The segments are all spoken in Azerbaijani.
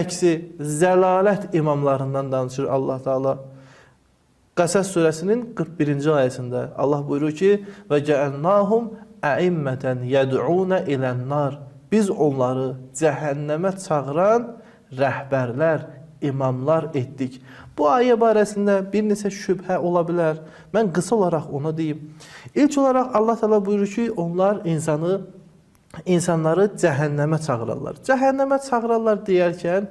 əksi zəlalət imamlarından danışır Allah Taala. Qəsəs surəsinin 41-ci ayəsində Allah buyurur ki: "Və cəəlnahum əimmətən yəd'un ilən-nar." Biz onları cəhənnəmə çağıran rəhbərlər, imamlar etdik. Bu ayə barəsində bir neçə şübhə ola bilər. Mən qısa olaraq ona deyim. İlk olaraq Allah Taala buyurur ki, onlar insanları cəhənnəmə çağırırlar. Cəhənnəmə çağırırlar deyərkən,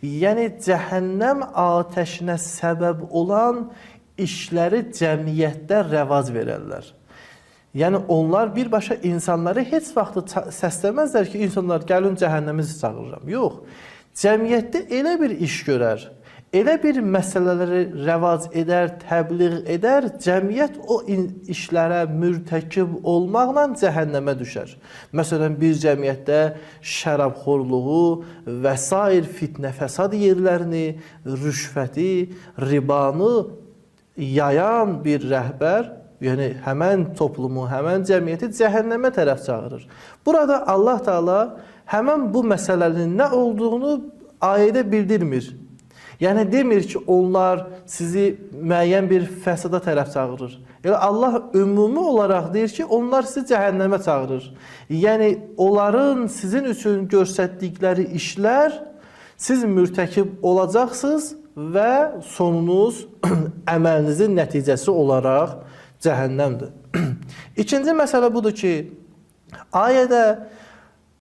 yəni cəhənnəm atəşinə səbəb olan işləri cəmiyyətdə rəvac verərlər. Yəni onlar birbaşa insanları heç vaxt səsləməzlər ki, insanlar gəlin cəhənnəmizi çağırıram. Yox. Cəmiyyətdə elə bir iş görər, elə bir məsələləri rəvac edər, təbliğ edər, cəmiyyət o işlərə mürtəkib olmaqla cəhənnəmə düşər. Məsələn, bir cəmiyyətdə şərabxorluğu və sair fitnə fəsad yerlərini, rüşvəti, ribanı yayan bir rəhbər, yəni həmən toplumu, həmən cəmiyyəti cəhənnəmə tərəf çağırır. Burada Allah Taala həmən bu məsələnin nə olduğunu ayədə bildirmir. Yəni demir ki, onlar sizi müəyyən bir fəsada tərəf çağırır. Yəni Allah ümumi olaraq deyir ki, onlar sizi cəhənnəmə çağırır. Yəni onların sizin üçün göstərdikləri işlər siz mürtəkib olacaqsınız və sonunuz əməlinizin nəticəsi olaraq cəhənnəmdir. İkinci məsələ budur ki, ayədə